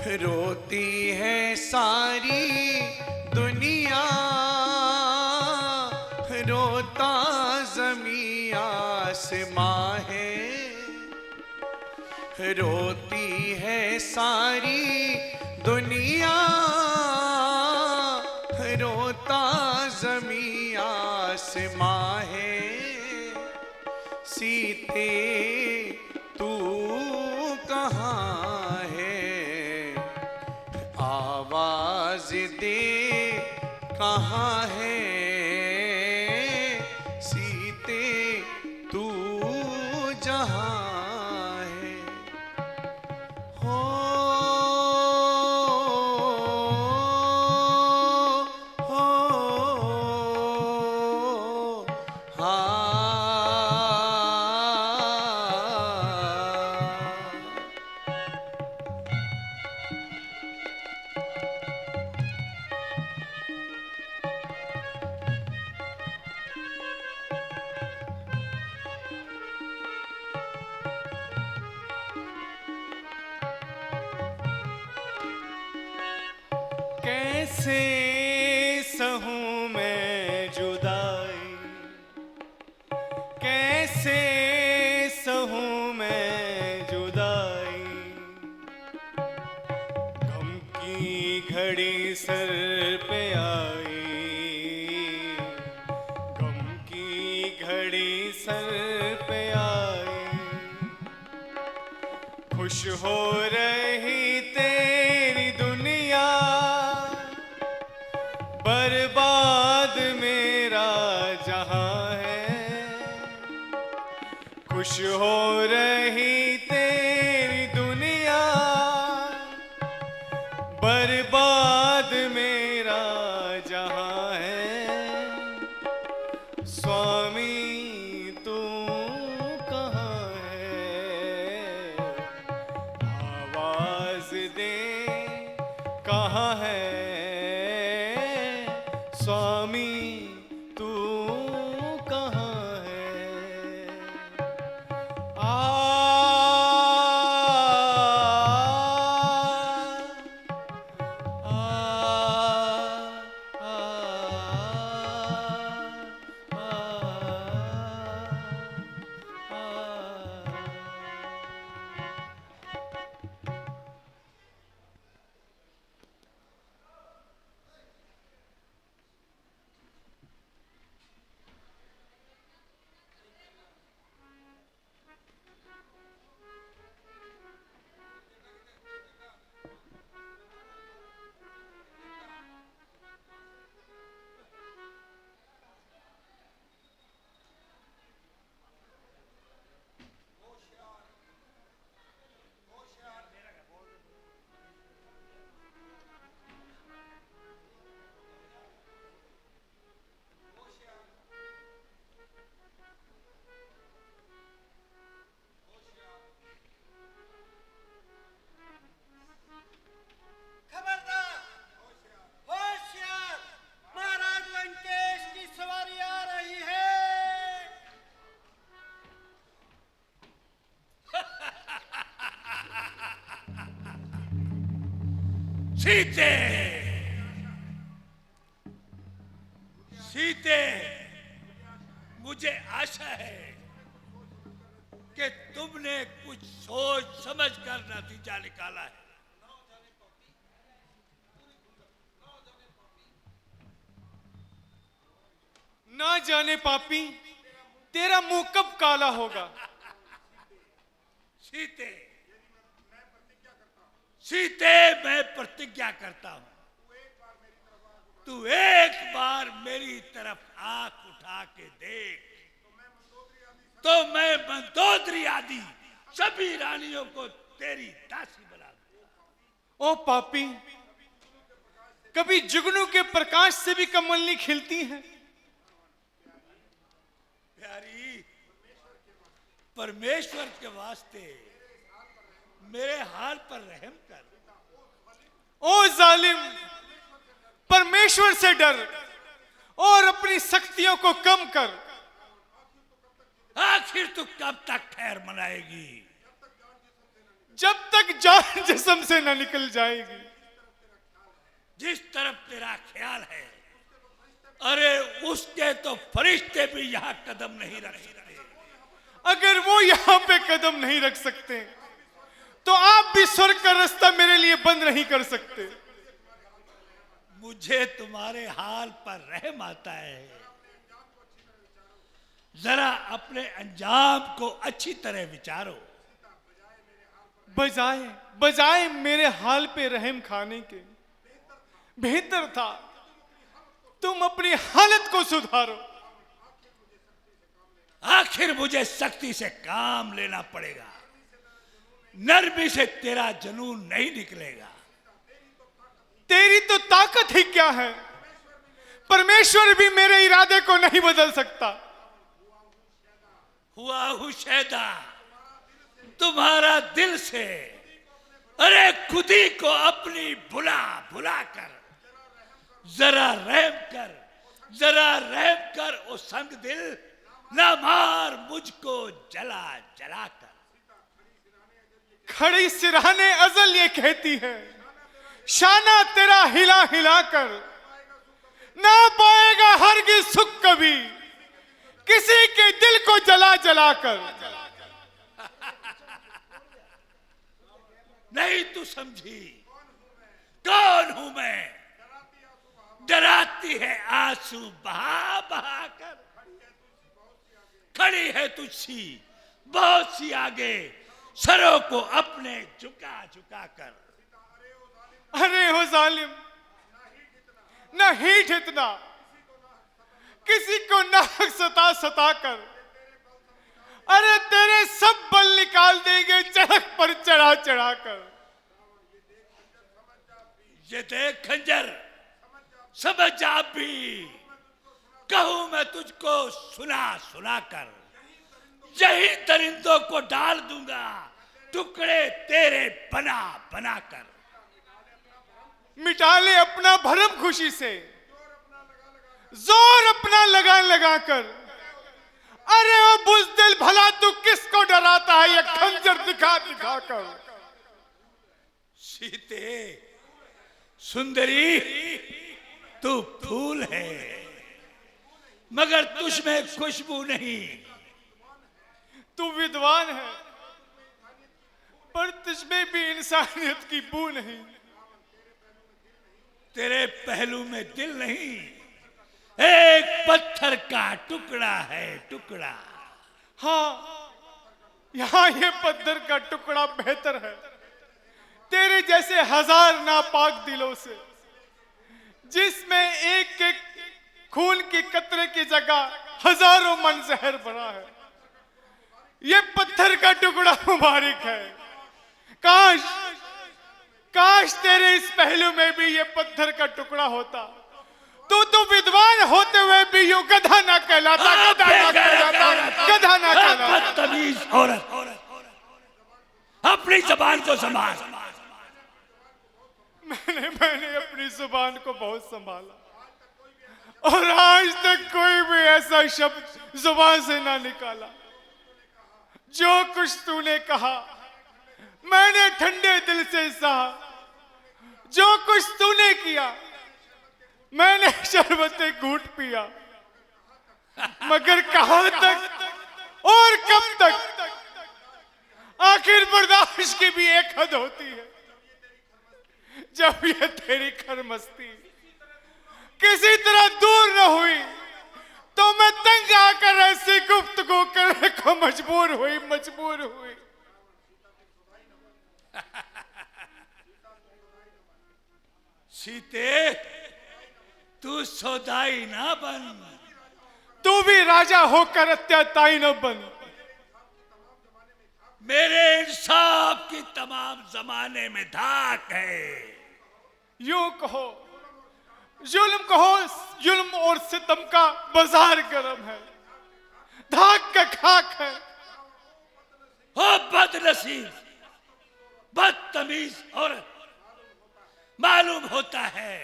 रोती है सारी दुनिया, रोता ज़मीं आसमां है। रोती है सारी दुनिया, रोता ज़मीं आसमां है। सीते तू कहाँ है, आवाज़ दे कहाँ है। सीते तू जहाँ है। हो कैसे सहूं मैं जुदाई, कैसे सहूं मैं जुदाई। गम की घड़ी सर पे आई, गम की घड़ी सर पे आई। खुश हो रही तेरी दुनिया, बर्बाद मेरा जहां है। खुश हो रही तेरी दुनिया, बर्बाद मेरा जहां है। स्वामी तू कहाँ है, आवाज दे कहाँ है। स्वामी तू कहाँ है। आ सीते, सीते, मुझे आशा है कि तुमने कुछ सोच समझ कर नतीजा निकाला है। ना जाने पापी तेरा मुंह कब काला होगा। सीते, सीते, मैं प्रतिज्ञा करता हूं, तू एक बार मेरी तरफ आंख उठा के देख, तो मैं मंदोदरी आदि सभी रानियों को तेरी दासी बना दूं। ओ पापी, कभी जुगनू के प्रकाश से भी कमलनी खिलती है। प्यारी, परमेश्वर के वास्ते मेरे हाल पर रहम कर। ओ जालिम, परमेश्वर से डर और अपनी शक्तियों को कम कर। आखिर तू कब तक ठहर मनाएगी? जब तक जान जिस्म से न निकल जाएगी। जिस तरफ तेरा ख्याल है, अरे उसके तो फरिश्ते भी यहाँ कदम नहीं रख सकते। अगर वो यहाँ पे कदम नहीं रख सकते तो आप भी स्वर्ग का रास्ता मेरे लिए बंद नहीं कर सकते। मुझे तुम्हारे हाल पर रहम आता है। जरा अपने अंजाम को अच्छी तरह विचारो। बजाए बजाए मेरे हाल पे रहम खाने के, बेहतर था तुम अपनी हालत को सुधारो। आखिर मुझे सख्ती से काम लेना पड़ेगा, नरमी से तेरा जुनून नहीं निकलेगा। तेरी तो ताकत ही क्या है, परमेश्वर भी मेरे इरादे को नहीं बदल सकता। हुआ हुशैदा तुम्हारा दिल से, अरे खुदी को अपनी भुला भुला कर जरा रहम कर, जरा रहम कर। ओ संग दिल ना मार मुझको जला जला कर। खड़ी सिरहाने अजल ये कहती है, शाना तेरा हिला हिला कर ना पाएगा हरगिज़ सुख कभी किसी के दिल को जला जला कर। नहीं तू समझी कौन हूं मैं? डराती है आंसू बहा बहा कर, खड़ी है तुझसी बहुत सी आगे, सरों को अपने झुका झुका कर। अरे हो जालिम, न हीठ इतना किसी को नाक सता सता कर, अरे तेरे सब बल निकाल देंगे चढ़क पर चढ़ा चढ़ा कर। ये देख खंजर, समझ आप भी, कहूं मैं तुझको सुना सुना कर, यही दरिंदों को डाल दूंगा टुकड़े तेरे बना बना कर। मिटा ले अपना भरम खुशी से, जोर अपना लगा लगा कर। अरे ओ बुज़दिल भला तू किसको डराता है ये खंजर दिखा दिखा कर। सीते सुंदरी तू फूल है, मगर तुझमें खुशबू नहीं। तू विद्वान है पर तुझमें भी इंसानियत की बू नहीं। तेरे पहलू में दिल नहीं, एक पत्थर का टुकड़ा है टुकड़ा। हाँ, यहाँ ये पत्थर का टुकड़ा बेहतर है तेरे जैसे हजार नापाक दिलों से, जिसमें एक एक खून की कतरे की जगह हजारों मन जहर भरा है। ये पत्थर का टुकड़ा मुबारक है। काश काश तेरे इस पहलू में भी ये पत्थर का टुकड़ा होता तो विद्वान होते हुए भी यूं गधा ना कहलाता, गधा ना कहलाता, गधा ना कहलाता। बदतमीज औरत, अपनी जबान को संभाल। मैंने अपनी जुबान को बहुत संभाला और आज तक कोई भी ऐसा शब्द जुबान से ना निकाला। जो कुछ तूने कहा मैंने ठंडे दिल से सहा, जो कुछ तूने किया मैंने शरबते घूंट पिया। मगर कहां तक और कब तक? आखिर बर्दाश्त की भी एक हद होती है। जब ये तेरी खरमस्ती किसी तरह दूर न हुई तो मैं तंग आकर ऐसी गुफ्तगू करने को मजबूर हुई। सीते तू सौदाई ना बन, तू भी राजा होकर अत्याचारी न बन। मेरे इंसाफ की तमाम जमाने में धाक है। यूं कहो, जुल्म कहो, जुल्म और सितम का बाजार गर्म है, धाक का खाक है। हो बदनसीब, बदतमीज औरत, मालूम होता है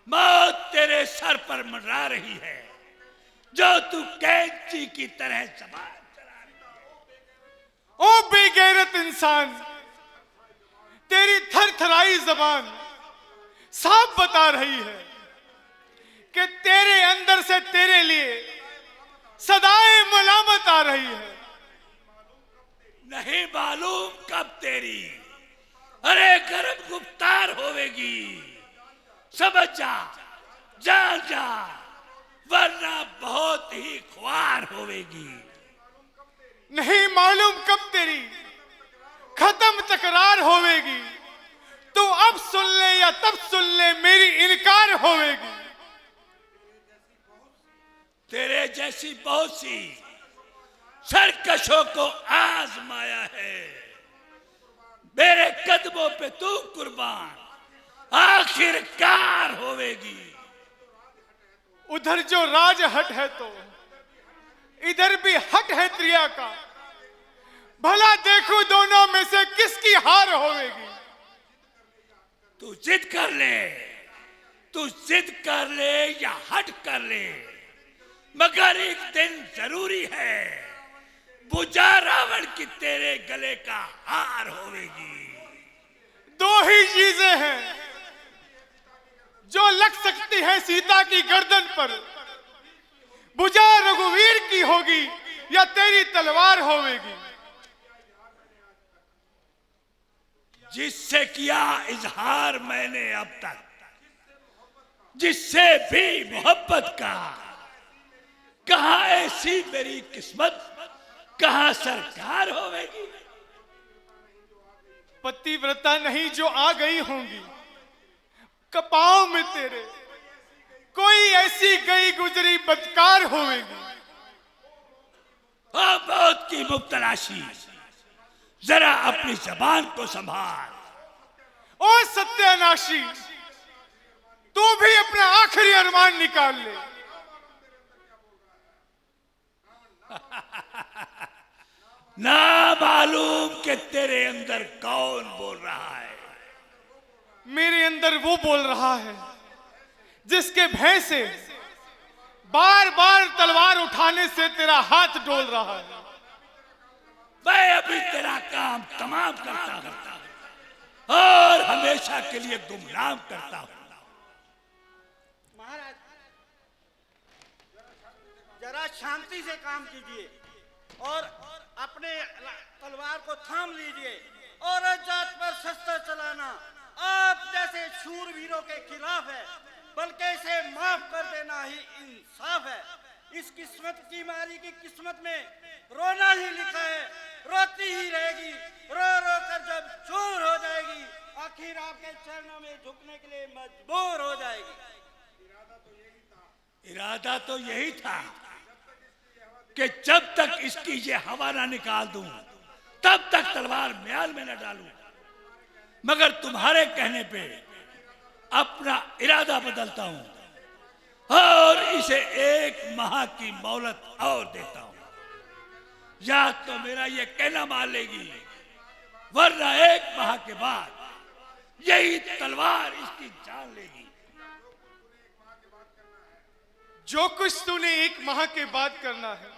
मौत तेरे सर पर मंडरा रही है, जो तू कैंची की तरह जबान चला रही है। ओ बेगैरत इंसान, तेरी थरथराई जबान साफ बता रही है कि तेरे अंदर से तेरे लिए सदाएं मलामत आ रही है। नहीं मालूम कब तेरी अरे गर्म गुफ्तार होवेगी, समझ जा, जान जा, वरना बहुत ही ख्वार होवेगी। नहीं मालूम कब तेरी खत्म तकरार होवेगी, तू अब सुन ले या तब सुन ले मेरी इनकार होवेगी। तेरे जैसी बहुत सी सरकशों को आजमाया है, मेरे कदमों पे तू कुर्बान आखिरकार होवेगी। उधर जो राज हट है तो इधर भी हट है त्रिया का, भला देखो दोनों में से किसकी हार होवेगी। तू जिद कर ले, तू जिद कर ले या हट कर ले, मगर एक दिन जरूरी है बुझा रावण की तेरे गले का हार होवेगी। दो ही चीजें हैं जो लग सकती है सीता की गर्दन पर, बुझा रघुवीर की होगी या तेरी तलवार होवेगी। जिससे किया इजहार मैंने अब तक, जिससे भी मोहब्बत का, कहां ऐसी मेरी किस्मत, कहां सरकार होवेगी। पतिव्रता नहीं जो आ गई होंगी कपाओं में तेरे, कोई ऐसी गई गुजरी बदकार होवेगी। मौत की मुब्तलाशी, जरा अपनी जबान को संभाल। ओ सत्यानाशी, तू भी अपना आखिरी अरमान निकाल ले। ना मालूम कि तेरे अंदर कौन बोल रहा है। मेरे अंदर वो बोल रहा है जिसके भय से बार बार तलवार उठाने से तेरा हाथ डोल रहा है। मैं अभी तेरा काम तमाम करता हूं और हमेशा के लिए गुमनाम करता हूं। महाराज जरा शांति से काम कीजिए और अपने तलवार को थाम लीजिए। और जात पर शस्त्र चलाना आप जैसे शूरवीरों के खिलाफ है, बल्कि इसे माफ कर देना ही इंसाफ है। इस किस्मत की मारी की किस्मत में रोना ही लिखा है, रोती ही रहेगी, रो रो कर जब चूर हो जाएगी, आखिर आपके चरणों में झुकने के लिए मजबूर हो जाएगी। इरादा तो यही था कि जब तक इसकी ये हवा ना निकाल दूं तब तक तलवार म्याल में न डालूं, मगर तुम्हारे कहने पे अपना इरादा बदलता हूं और इसे 1 माह की मोहलत और देता हूं। या तो मेरा ये कहना मान लेगी, वरना 1 माह के बाद यही तलवार इसकी जान लेगी। जो कुछ तूने 1 माह के बाद करना है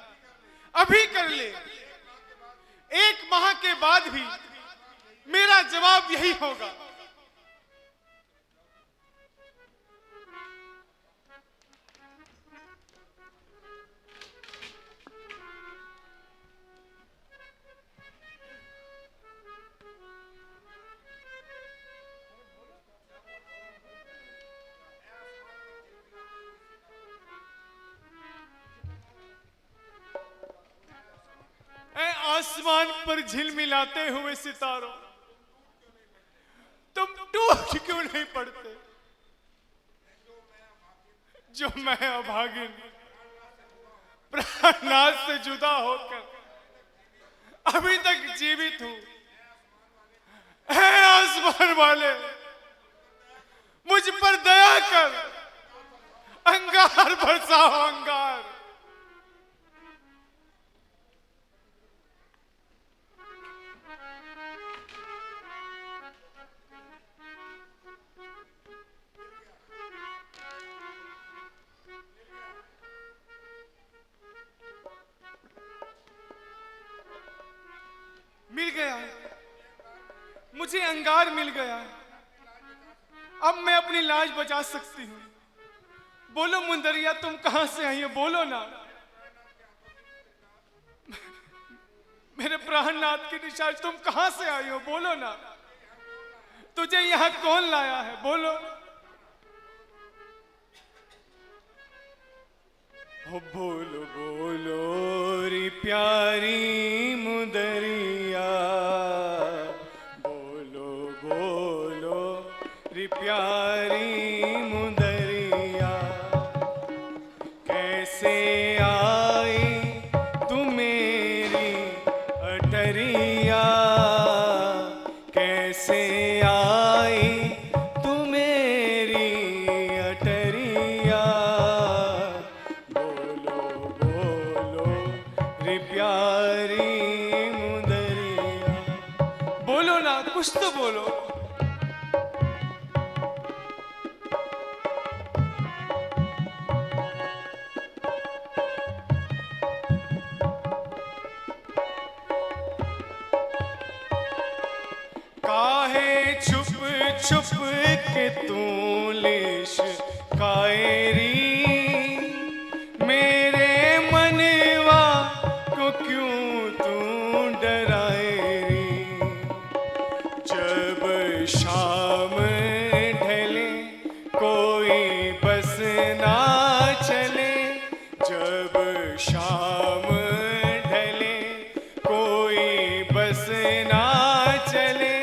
अभी कर ले। 1 माह के बाद भी मेरा जवाब यही होगा। आसमान पर झिलमिलाते हुए सितारों, तुम टूट क्यों नहीं पड़ते? जो मैं अभागिन प्राणनाथ से जुदा होकर अभी तक जीवित हूं, ऐ आसमान वाले मुझ पर दया कर, अंगार बरसाओ अंगार। मिल गया, मुझ मुझे अंगार मिल गया है, अब मैं अपनी लाज बचा सकती हूँ। बोलो मुंदरिया, तुम कहां से आई हो? बोलो ना। मेरे प्राणनाथ की निशाच, तुम कहां से आई हो? बोलो ना। तुझे यहां कौन लाया है? बोलो। ओ बोलो बोलो रे प्यारी मुंदरिया, बोलो बोलो रे प्यारी मुंदरिया, कैसे आई तू मेरी अटरिया, कैसे आई तू मेरी अटरिया, बोलो बोलो रे प्यारी मुंदरिया। बोलो ना, कुछ तो बोलो। काहे छुप छुप के तू लेश कायरी, मेरे मनवा को क्यों तू डराएरी। जब शाम ढले कोई बस ना चले, जब शाम ढले कोई बस ना चले,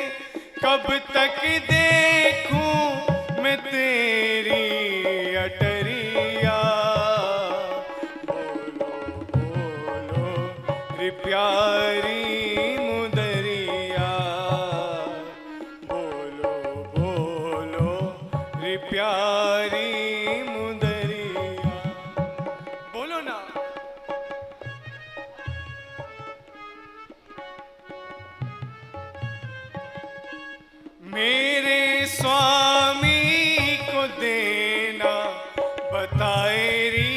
कब तक देखूं मैं तेरी अटरिया, बोलो बोलो रे प्यारी मुंदरिया, बोलो बोलो रे प्यारी मुंदरिया। बोलो ना। मेरे स्वामी को देना बताए री,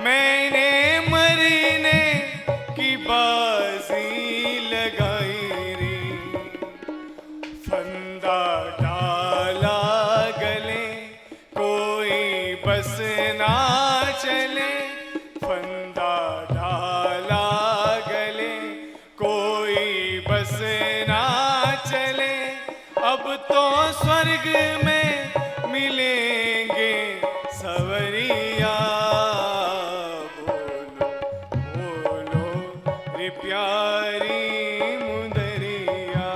मैंने मरने की बाजी लगाई री। फंदा डाला गले कोई बस ना चले, फंदा डाला गले कोई बस ना चले, अब तो स्वर्ग में मिलेंगे सवरिया, बोलो बोलो रे प्यारी मुंदरिया,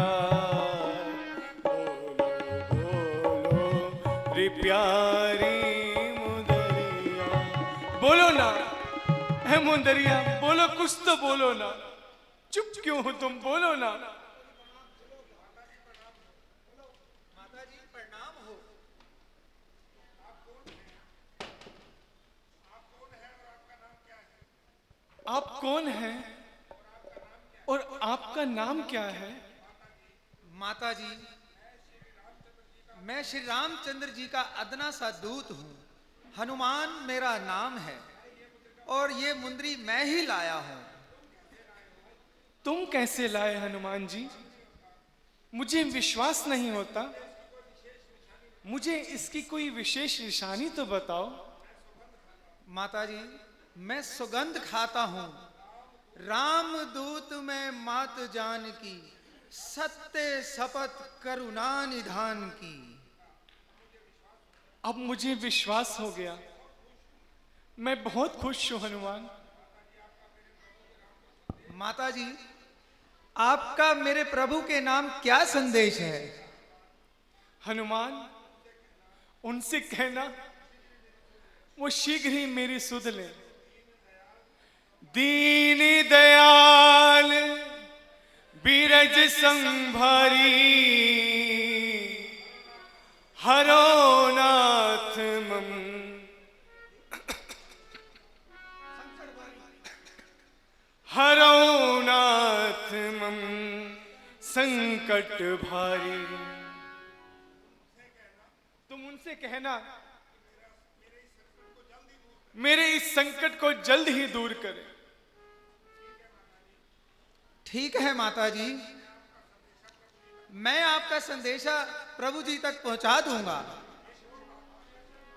बोलो बोलो रे प्यारी मुंदरिया। बोलो ना है मुंदरिया, बोलो, कुछ तो बोलो ना। चुप क्यों हो तुम? बोलो ना। आप कौन हैं और आपका नाम क्या है? माता जी, मैं श्री रामचंद्र जी का अदना सा दूत हूँ। हनुमान मेरा नाम है और ये मुंदरी मैं ही लाया हूँ। तुम कैसे लाए हनुमान जी? मुझे विश्वास नहीं होता। मुझे इसकी कोई विशेष निशानी तो बताओ। माता जी, मैं सुगंध खाता हूँ। रामदूत में मात जान की, सत्य शपथ करुणा निधान की। अब मुझे विश्वास हो गया। मैं बहुत खुश हूं हनुमान। माता जी, आपका मेरे प्रभु के नाम क्या संदेश है? हनुमान, उनसे कहना वो शीघ्र ही मेरी सुध ले। दीन दयाल बीरज संभारी, हरो नाथ मम। हरो नाथ मम संकट भारी। तुम उनसे कहना मेरे इस संकट को जल्द ही दूर करे। ठीक है माता जी, मैं आपका संदेशा प्रभु जी तक पहुंचा दूंगा।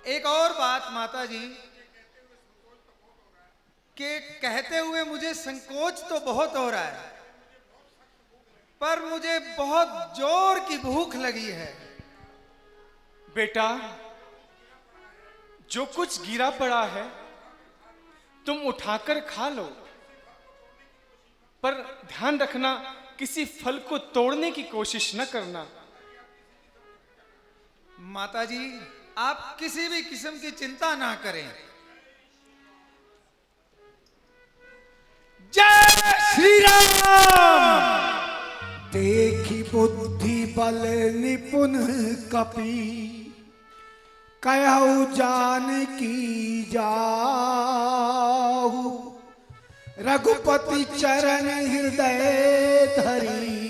एक और बात माता जी, कि कहते हुए मुझे संकोच तो बहुत हो रहा है, पर मुझे बहुत जोर की भूख लगी है। बेटा, जो कुछ गिरा पड़ा है तुम उठाकर खा लो, पर ध्यान रखना किसी फल को तोड़ने की कोशिश न करना। माता जी, आप किसी भी किस्म की चिंता ना करें। जय श्री राम। देखी बुद्धि बल निपुण कपि, कहु जान की जाहु, रघुपति चरण हृदय धरी,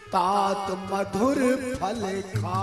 तात मधुर फल खा।